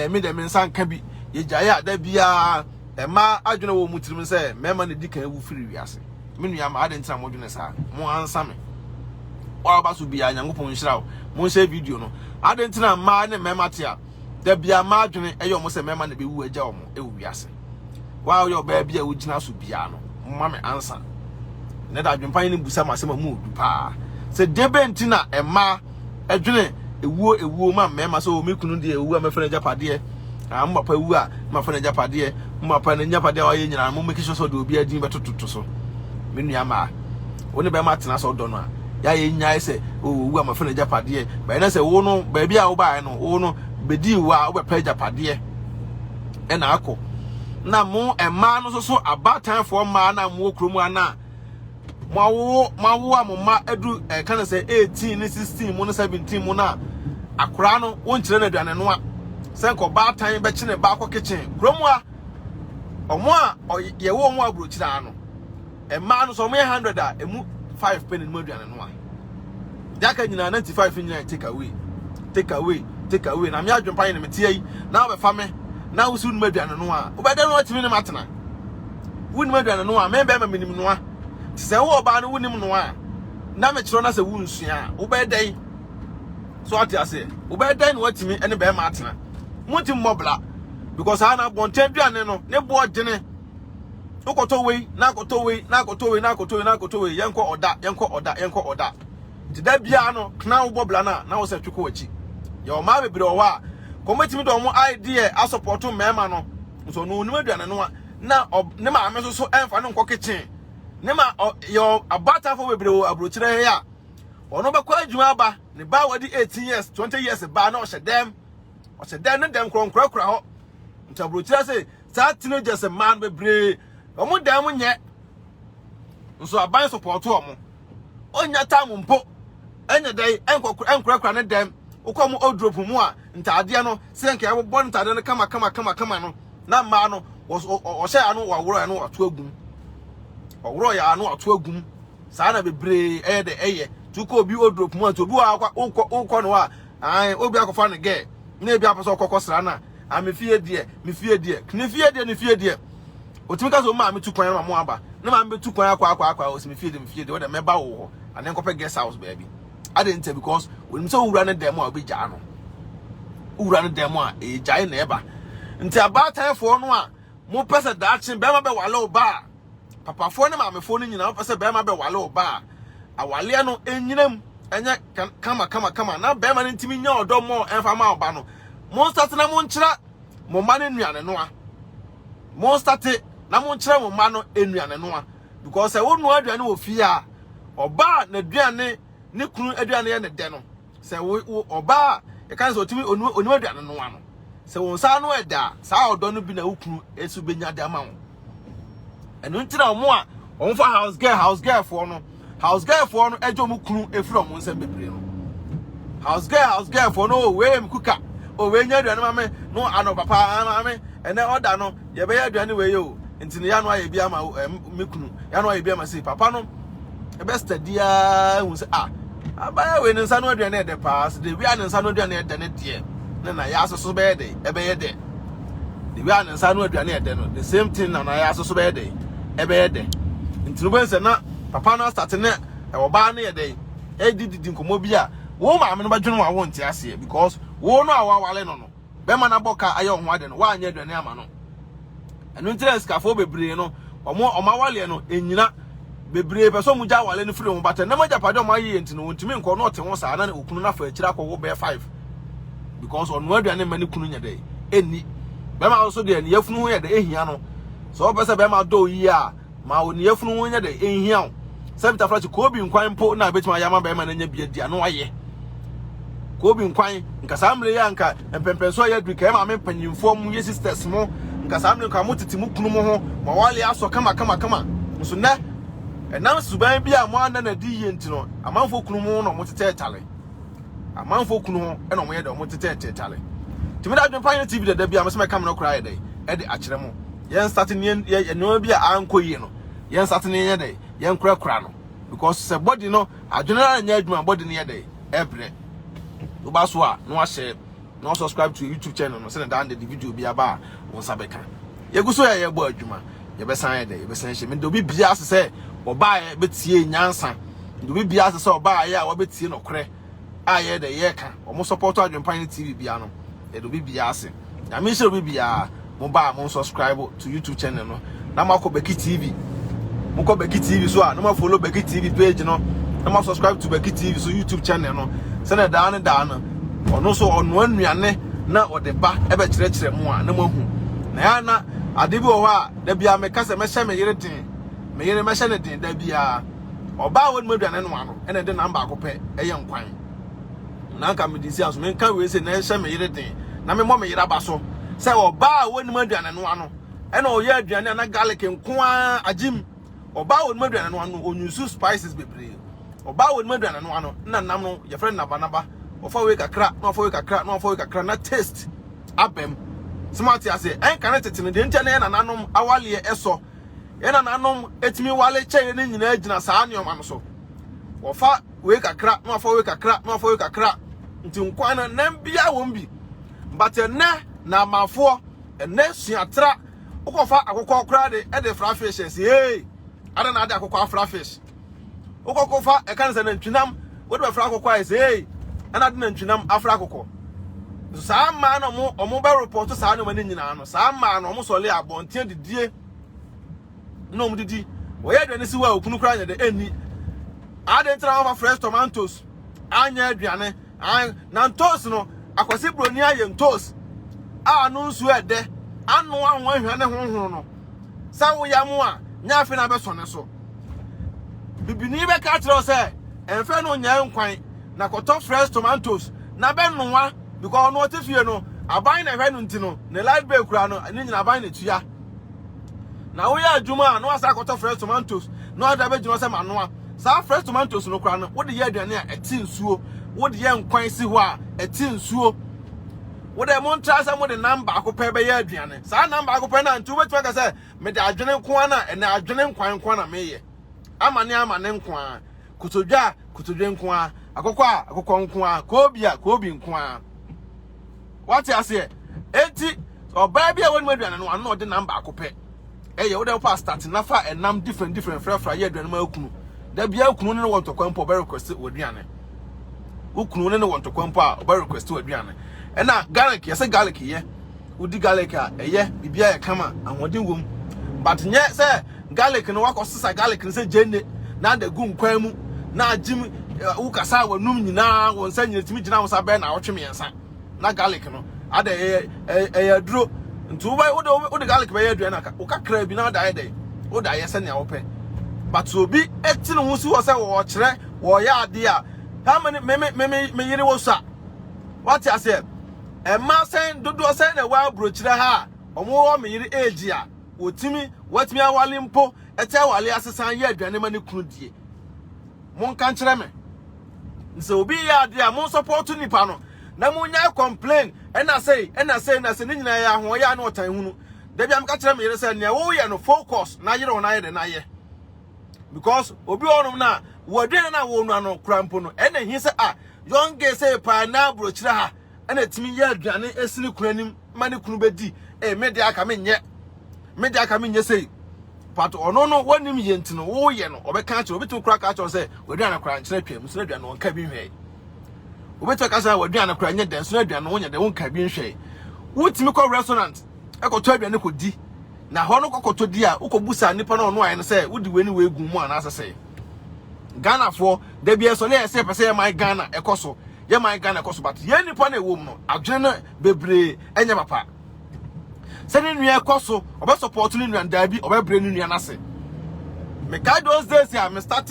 me de me nsan ka bi yegaya da bia emma adwene wo mutirim se mema ne dikan wu firi wiase me nua ma ade ntra mo dwene sa mo ansa me wa ba so bia nyankopon nhira wo mo share video no ade ntra ma ne mema tia da bia ma adwene eyo mo se mema ne be wu agya wo mo e wu wiase wa yo ba bia wo gina so bia no mo me ansa ne da adwempan ne busa ma se ma mu du pa se debe ntina emma adwene ewuo ma mema so me kunu de ewu amefere japade amma pa ewu a ma fere japade mma pa ne nyapade a waye nyina mo make sure so de obi adin betototo so me nua ma woni be ma tena so do no a ya ye nyae se owu a ma fere japade ba na se wo no ba bia wo ba no wo no bedi wa wo be pa japade e na akọ na mo emma no so abatan fo ma na mo kromu ana mawo amoma edu kana say 18 ni 16 mo no 17 mo na akora no won kire na aduane no a senko ba tan be kine ba akọ kitchen kromu a omo a ye wo mo aburo kira no emma no so mo 100 a emu 5 penny mo aduane no a daka nyina 95 nyina take away na me adwempa ne metie yi na be fa me na wo su no aduane no a wo be de no atimi ne matena wo no aduane no a me be ma minim no a se wo ba no wonim no a na me kiro na se wo nsua wo be dai so ati ase wo be dai no watimi ene be ma atena mutim mobla because ana bonten duane no ne bo ogene ukoto wei na koto wei yenko oda ti da bia no kna wo bobla na wo se tweko wachi ye o ma bebre o wa kometimi do mo idea a support mema no so no onim aduane no na ne ma ame so emfa no nko kitchen ne ma yo abata fo bebre o abrochire ya ono be kwa adwuma aba ne ba wadi 18 years 20 years ba na o hyedem ne dem kronkra ho ntabrochire se sa teenagers man bebre omo dem nye nso aban support omo onya tam mpo enya dai enkokra ne dem ukomo odrop mu a ntade no se nka ya bo ntade no kama no na ma no o hye anu waworo ya no ato agum oworo ya anu ato agum saa na bebre eye tuko obi odrop mu a to bi wa ukọ no a an obi akofa ne ge na ebi aposo kokosra na amefie die ne fie die otimika so ma ametu kwan ma mo aba na ma mbetu kwan akwa o semefie die wo de meba wo anen kope guest house baby I didn't because when so run a demo be jano run a demo e jai neba nti about time for no a mo pese da action be ma be wale ba papa for ne ma me phone nyina mo pese be ma be wale ba awale no enyinam enya kama na be ma ntimi nya odo mo enfa ma oba no mo start na mo nkyira mo ma ne nuane no a mo start na mo nkyira mo ma no enuane no a because e wo no aduane wo fie a oba na aduane ne kunu aduane ye ne de no se wo oba e kan so timi onu aduane no ano se won sa no eda sa odo no bi na ukunu esu benya de ama wo enu ntira omo a on fa house girl for no ejo mu kunu efiri omo nsem bebre no house girl for no we em kuka o we nya aduane ma me no ano papa ma me ene order no ye be ya aduane we yo ntini ya no aye bia ma me kunu ya no aye bia ma se papa no e be stadia hu se abaya we nsa no aduane e de pass de wi an nsa no aduane e de ne de na ya asoso be de e be ye de wi an nsa no aduane e de no the same thing na ya asoso be de e be ye de ntinu be nse na papa na start ne e wo ba na ye de e didi nkomo bi a wo ma me no ba dwene wa wo ntia ase because wo no awawale no be ma na boka aye ho ade no wa anya aduane ama no enu ntire skafo bebre no omawale no enyina bebre person mu ja wale no firi mu bata na maja pade mo ayi enti no ntimi nko no te ho saa na okunu na fa akira akọ wo be 5 because onu aduane mani kunu nya dey eni be ma so de eni yafunu ho ya de ehia no so be se be ma do yi a ma oni yafunu ho nya de ehia se bita flash ko bi nkwan mpo na betima ya ma be ma na nya bia dia no aye ko bi nkwan nka samle ya nka empempenso ya du ka ma me panyimfo mu ye sisters mo nka samle nka mo titi mu kunu mo ho ma wale aso kama nso na enam suban bi a mo ana na di yenti no amanfo kunu mu no mo tete tale amanfo kunu ho e no mo ye de mo tete tale timi da AdwenepaheneTv TV da bia mo se me kam no kra ye de e de akire mo yen start ne ye no bi a anko yi no yen start ne ye de yen kra no because se body no adwene anya adwuma body ne ye de ebre uba so a no share no subscribe to YouTube channel no say down the video bi aba won sabeka yeguso ya yebo adwuma yebesan ye de yebesan hye me de obi bia ase say oba ye betie nyansa de obi bia ase say oba ye a wo betie no kore a ye de ye ka omo support AdwenepaheneTv bia no de obi bia ase na me hye obi bia mo ba mo subscribe to YouTube channel no na ma ko BeckyTv mo ko BeckyTv so a na ma follow BeckyTv page no na ma subscribe to BeckyTv so YouTube channel no say na da no ono so ono anuane na ode ba ebe kire mu a na mahu na ya na ade bi wo a da bia me kase me hye me yire din me yire me hye ne din da bia oba won mu aduane no ano ene de namba akopɛ eye nkwan na nka me disi aso me nka we se na hye me yire din na me mo me yira ba so se oba won mu aduane no ano ene o ye aduane na garlic nkoa agim oba won mu aduane no ano onyusu spices bebre oba won mu aduane no ano na nam no ye friend naba ofa we kakra no ofa we kakra no ofa we kakra na taste abem smart ya say en kan tete ne de ntia na nanom awale eso ye na nanom etimi wale cheye ne nyina agina saa ne oma no so ofa we kakra no ofa we kakra no ofa we kakra nti nkwan na nam bia won bi but na mafo ene suatra ukofa akokọ kra de e de fra fish say hey ada na de akokọ afra fish ukokofa e kan se na ntwinam wo de fra akokọ say hey ana de ntwinam afra akokọ saa ma na omo ba report saa na mani nyina no saa ma na omo sole abonten didie no omo didi wo ye aduane si wa okunu kra nya de eni ade ntra over fresh tomatoes anya aduane na toast no akwase broni aye toast anu nsu ede anu anwo ahwane honhon no sa wo ya mo a nya afi na be so ne so bibini be ka tro se enfe no nya nkwan na koto fresh tomatoes na be noa because no tefie no aban na hwe no ntino na light bay kura no ni nyina aban na tuya na wo ya adwuma no asa koto fresh tomatoes no ada be jino se manoa sa fresh tomatoes no kura no wo de ye aduane a eti nsuo wo de ye nkwan si ho a eti nsuo wo de mon tra sa mo de number akopɛ be ye aduane sa number akopɛ na ntu betu ka se me de adwene nko na na adwene nkwan na meye amane nkwan kutodwe nko akokɔ nko kobi nko what you say enti oba bia won maduane no ano de number akopɛ eye wo de pa start na fa enam different fra ye aduane ma akunu da bia akunu ne won tokwampo be request waduane ukunu ne won tokwampo a be request waduane na garlic ye say garlic ye udi garlic a eye bibia ye kama anwodin wom but nye say garlic no wakosisa garlic ne say jenne na da gu nkwan mu na agim ukasa wanum nyina won sa nyina timi gina wo sa be na wotwe miensa na garlic no ada duro ntu wo de garlic be aduane aka wo kakra bi na da ye wo da ye se ne wo but obi eti no husi wo se wo kire wo ya ade a ha me yire wo sa what you say e ma sen dodo sen na wa bro kire ha omo wo me yire age a otimi watimi awale mpo ete awale asesan ye aduane ma ne kunu die mon kan kire me nse obi ya ade a mon support nipa no na munya complain na say ni nyina ya ho ya na otan hunu da bia mka kire me yire say ne wo ye no focus na yire wona ye na ye because obi onum na wodwe na wo nu ano krampo no ena hi say yonge say pa na bro kire ha ena timi ye aduane esini kunanim mane kunu bedi me de aka menye say but ono no wonim ye ntino wo ye no obeka kire obi tu kura ka kire say waduane kura nkire twam so aduane won ka bi hwe obeto ka say waduane kura nye den so aduane won ye de won ka bi hwe wotimi ko restaurant ekoto aduane ko di na ho no kokoto di a ukobusa nipa na ono aye no say wodi weni we gu mu ana asese Ghana for de bia so le say pese my Ghana ekoso ye my Ghana ekoso but ye nipa na ewom no adwene no bebre enya papa se ni nua ekoso obe support ni nua ndabi obe bre ni nua nase me ka those days ya me start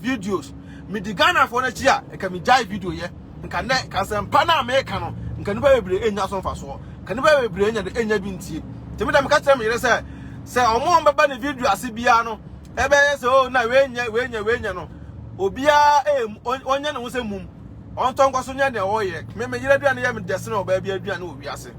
videos me di Ghana for na chi a e ka me jai video ye nka ne ka se mpa na me ka no nka ni ba bebre enya so mfa so ka ni ba bebre enya de enya bi ntie temi da me ka tell me say omo mbeba ne video ase bia no ebe ye say oh na we nya no obia onye ne wo se mum on ton kwaso nya de wo ye me yire aduane ye me dese no ba bia aduane obi ase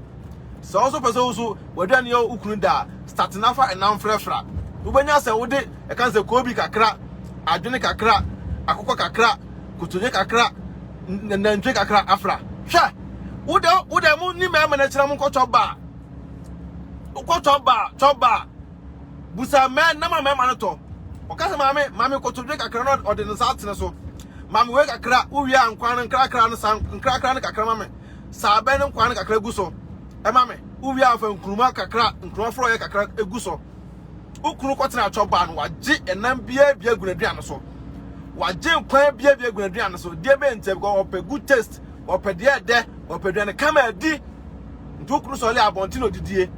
so also person so waduane ye ukunu da start na fa enam frefra ubenya say wo de e kan say kobi kakra adwene kakra akokọ kakra kutunye kakra nantwe kakra afra hwe woda mu ni me na kira mu kotoba busa me na ma no to okase mame kotodwe kakra no ode no satene so mame we kakra uwi ankwan nkrakra no san nkrakra no kakra mame sabe no nkwan kakra gu so mame uwi afa nkuruma kakra nkuruma fro ye kakra egu so ukunu kotena choba no waje enam bia gunaduan so waje nkwan bia gunaduan so de be ntem go opegu test opede de opede ne kama di ndukunu so le abontino didie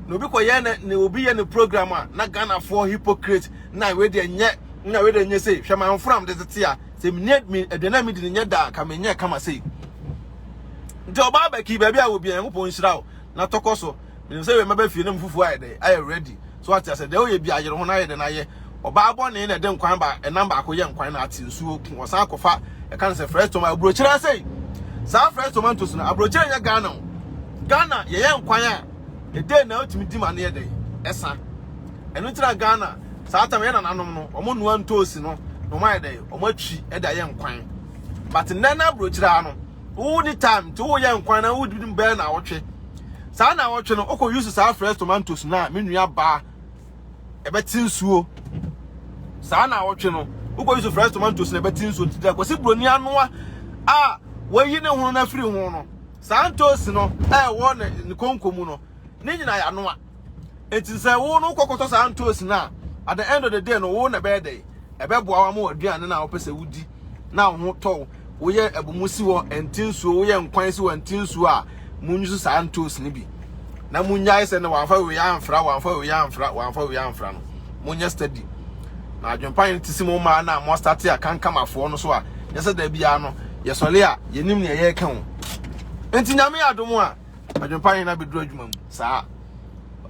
no bi ko ye ne obi ye ne program a na Ghana for hypocrite na we de nye say hwema mfram de tete a se me aduana mi de nye da ka me nye kama say nti oba ba ki ba bia obi en ko nhyira na tokoso me say we maba fie na mfufu ayede ay ready so what I said de o ye bia yere ho na ayede na ye oba abo ne na de nkwan ba enamba akoye nkwan na ati nsuo osan akofa e kan se fresh tomato abrochira say sa fresh tomatoes na abrochira nya Ghana ye nkwan a ede na otimi di ma ne de esa enu tira Ghana sa atam ye na nanom no omo nuan toast no no mai de omo atwi e da ye nkwan but nana abrochira no wo ni time to wo ye nkwan na wo di mbe na wotwe sa na wotwe no okọ use sa fresh tomatoes na menua ba ebeti nsuo sa na wotwe no ukọ use fresh tomatoes na ebeti nsuo ti da kwesi broni anu a wayi ne ho na firi ho no santos no wo ne konkomu no ne nyina ya no a enti se wo no kokoto santos na at the end of the day no wo na be dey ebeboa wa mo aduane na wo pese wudi na wo to wo ye abumusi wo entinsuo wo ye nkwan si wo entinsuo a munyu santos ni bi na munyai se ne wanfa we ya amfra no munya study na adwempan tisimo ma na mo start ya kankamafo no so a yesa da bia no yesole a yenim ne ye kan enti nyame adomo a adwempan na beduru adwuma mu saa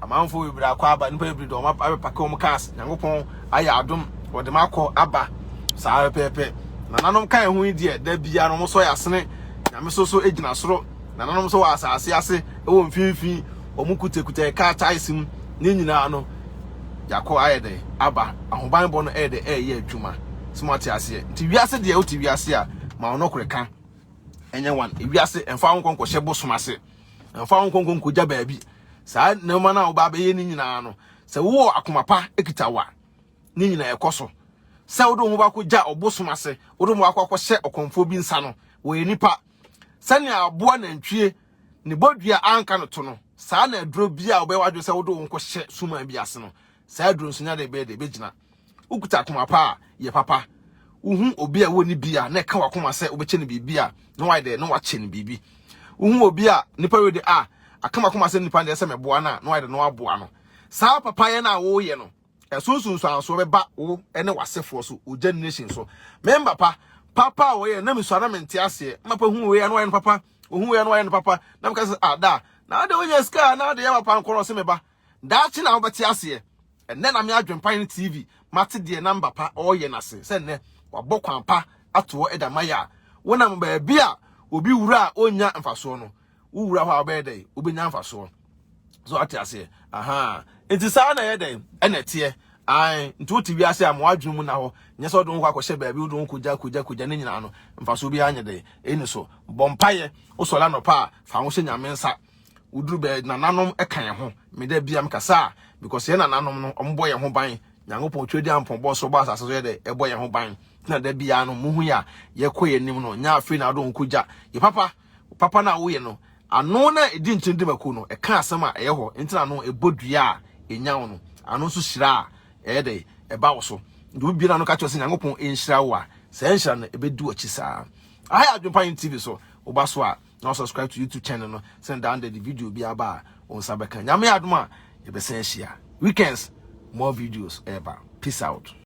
amanfo we bra kwa aba nipa ebri do ma abepaka om cars nyangopon aya adom wode makọ aba saa pepe na nanom kan ho die da bia no mo so ya sene nyame so ejina soro na nanom so wa asase ase ewo mfimfi omukutekuta ka taisim ni nyina no yakọ ayede aba ahoban bo no ede ye adwuma smart ase nti wiase de oti wiase a ma ono koreka enye wan wiase emfa nkonko hye bosomase emfa nkonko ja baabi saa na ma na oba be ye ni nyina no se wo akomapa ekitawa ni nyina ekoso se wodo mo ba ko ja obosomase wodo mo akwa hye okonfo bi nsa no wo enipa sane aboa na ntwie ne bodua anka no to no saa na aduro bia obewadwo se wodo nko hye suma bi ase no saa aduro nsunya de be gina ukuta akomapa ye papa uhu obi a woni bia na ka wakoma se obeche ne bibia no why de no wache ne bibi uhu obi a nipa we de akama koma se nipa de se meboa na no why de no aboa no saa papa ye na wo ye no esunsunsu anso beba wo ene wasefo so o generation so member papa wo ye na misara mente ase mapa hu we ya no why no papa ohu we ya no why no papa na mka se ada na de onye ska na de ya papa nkoro se meba daachi na obeti ase enne na me Adwenpahen TV mate de number pa oye na se ne wabokwan pa ato edamaya wona mba bia obi wura onya mfaso no wura ho abede obenya mfaso so ate ase enti saa na yede ene tie ai ntu ti wiase am wadwum na ho nyese odon kwa kwhye baabi odon kuja ne nyina no mfaso bi anya de eni so bompaye osola no pa fa ho hye nyame nsa uduru be na nanom ekan ho me da bia mkasa because ye na nanom no ombo ye ho ban nyangopon twedi ampon bo so ba asase so ye de ebo ye ho ban na da bia no muhu ya ye koye nim no nya afi na odon kuja ye papa na wo ye no ano na edi nchindi maku no eka asem a ye ho entina no ebodua a enya wo no ano so hira a de eba wo so ndu bi na no ka chose nyangopon enhira wo a se enhira na ebedu ochi saa Adwenpahen TV so oba so a now subscribe to YouTube channel no send down the video bi aba on sabeka nyame adoma ye be sen hia weekends more videos ever peace out.